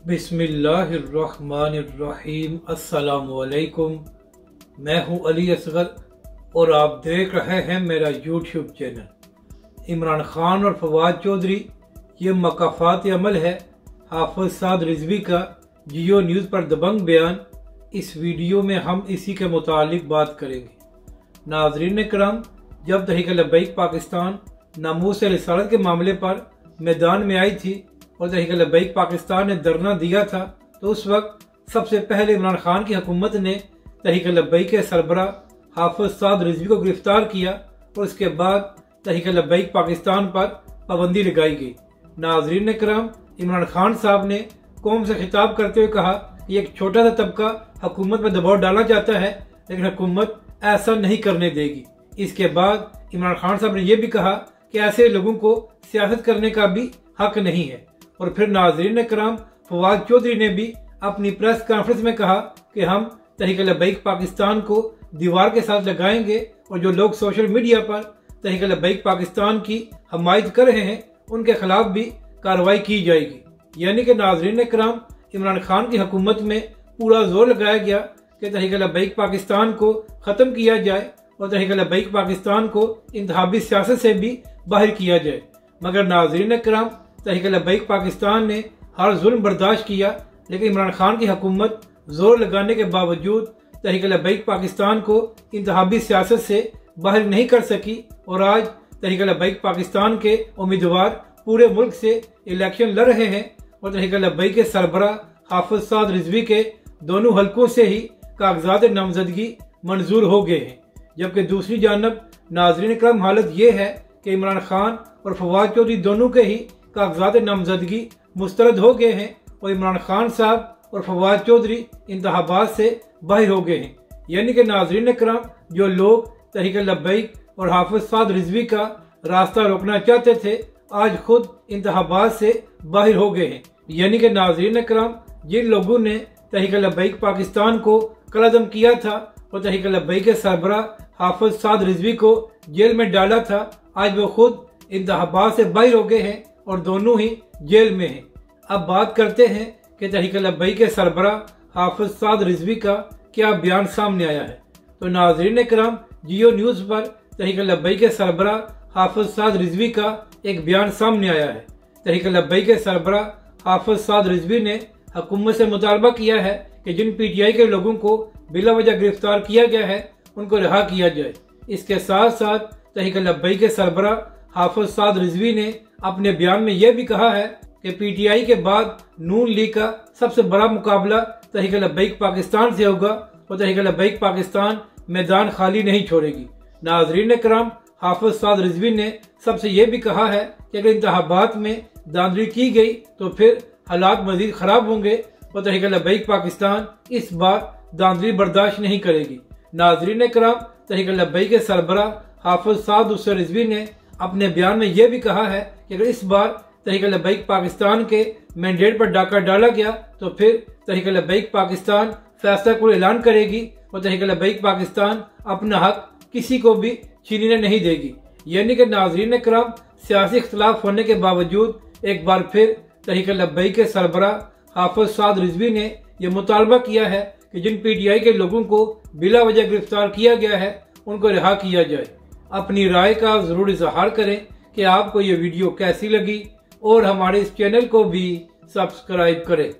बिस्मिल्लाहिर्रहमानिर्रहीम। अस्सलामुअलैकुम। मैं हूं अली असगर और आप देख रहे हैं मेरा यूट्यूब चैनल। इमरान खान और फवाद चौधरी, ये मकाफात अमल है हाफिज साद रिजवी का जियो न्यूज़ पर दबंग बयान। इस वीडियो में हम इसी के मुतालिक बात करेंगे। नाजरीन कराम, जब तहरीक लब्बैक पाकिस्तान नामूस रिसालत के मामले पर मैदान में आई थी और तहरीक लब्बैक पाकिस्तान ने धरना दिया था, तो उस वक्त सबसे पहले इमरान खान की हुकूमत ने तहरीक लब्बैक के सरबरा हाफिज साद रिजवी को गिरफ्तार किया और उसके बाद तहरीक लब्बैक पाकिस्तान पर पाबंदी लगाई गई। नाजरीन कराम, इमरान खान साहब ने कौम से खिताब करते हुए कहा कि एक छोटा सा तबका हुकूमत में दबाव डालना चाहता है, लेकिन हुकूमत ऐसा नहीं करने देगी। इसके बाद इमरान खान साहब ने यह भी कहा कि ऐसे लोगों को सियासत करने का भी हक नहीं है। और फिर नाजरीन कराम, फवाद चौधरी ने भी अपनी प्रेस कॉन्फ्रेंस में कहा कि हम तहरीक लब्बैक पाकिस्तान को दीवार के साथ लगाएंगे और जो लोग सोशल मीडिया पर तहरीक लब्बैक पाकिस्तान की हमायत कर रहे हैं उनके खिलाफ भी कार्रवाई की जाएगी। यानी कि नाजरीन कराम, इमरान खान की हुकूमत में पूरा जोर लगाया गया कि तहरीक लब्बैक पाकिस्तान को ख़त्म किया जाए और तहरीक लब्बैक पाकिस्तान को इंतखाबी सियासत से भी बाहर किया जाए। मगर नाजरीन कराम, तहरीक लब्बैक पाकिस्तान ने हर जुल्म बर्दाश्त किया, लेकिन इमरान खान की हुकूमत जोर लगाने के बावजूद तहरीक लब्बैक पाकिस्तान को इंतखाबी सियासत से बाहर नहीं कर सकी। और आज तहरीक लब्बैक पाकिस्तान के उम्मीदवार पूरे मुल्क से इलेक्शन लड़ रहे हैं और तहरीक लब्बैक के सरबरा हाफिज साद रिजवी के दोनों हलकों से ही कागजात नामजदगी मंजूर हो गए हैं। जबकि दूसरी जानब नाजरीन कराम, हालत ये है कि इमरान खान और फवाद चौधरी दोनों के ही कागजात नामजदगी मुस्तरद हो गए हैं और इमरान खान साहब और फवाद चौधरी इंतखाबात से बाहर हो गए हैं। यानी कि नाजरीन कराम, जो लोग तहरीक लब्बैक और हाफिज साद रिजवी का रास्ता रोकना चाहते थे, आज खुद इंतखाबात से बाहर हो गए हैं। यानी कि नाजरीन कराम, जिन लोगों ने तहरीक लब्बैक पाकिस्तान को कलअदम किया था और तहरीक लब्बैक के सरबरा हाफिज साद रिजवी को जेल में डाला था, आज वो खुद इंतखाबात से बाहर हो गए हैं और दोनों ही जेल में हैं। अब बात करते हैं कि तहरीक लब्बैक के सरबरा हाफिज साद रिजवी का क्या बयान सामने आया है। तो नाजरीन कराम, जियो न्यूज़ पर तहरीक लब्बैक के सरबरा हाफिज साद रिजवी का एक बयान सामने आया है। तहरीक लब्बैक के सरबरा हाफिज साद रिजवी ने हुकूमत से मुतालबा किया है कि जिन PTI के लोगों को बिला वजह गिरफ्तार किया गया है उनको रिहा किया जाए। इसके साथ साथ तहरीक लब्बैक के सरबरा हाफिज साद रिजवी ने अपने बयान में यह भी कहा है कि PTI के बाद नून लीग का सबसे बड़ा मुकाबला तहरीक लब्बैक पाकिस्तान से होगा और तहरीक लब्बैक पाकिस्तान मैदान खाली नहीं छोड़ेगी। नाजरीन कराम, हाफिज साद रिजवी ने सबसे यह भी कहा है कि अगर इंतखाबात में धांधली की गई तो फिर हालात मजीद खराब होंगे और तहरीक लब्बैक पाकिस्तान इस बार धांधली बर्दाश्त नहीं करेगी। नाजरीन कराम, तहरीक लब्बैक के सरबरा हाफिज साद रिजवी ने अपने बयान में यह भी कहा है कि अगर इस बार तहरीक लब्बैक पाकिस्तान के मैंडेट पर डाका डाला गया तो फिर तहरीक लब्बैक पाकिस्तान फैसला को ऐलान करेगी और तहरीक लब्बैक पाकिस्तान अपना हक किसी को भी छीनने नहीं देगी। यानी कि नाजरीन कराम, सियासी इख्तलाफ होने के बावजूद एक बार फिर तहरीक लब्बैक के सरबरा हाफिज साद रिजवी ने यह मुतालबा किया है कि जिन PTI के लोगों को बिला वजह गिरफ्तार किया गया है उनको रिहा किया जाए। अपनी राय का जरूर इजहार करें कि आपको ये वीडियो कैसी लगी और हमारे इस चैनल को भी सब्सक्राइब करें।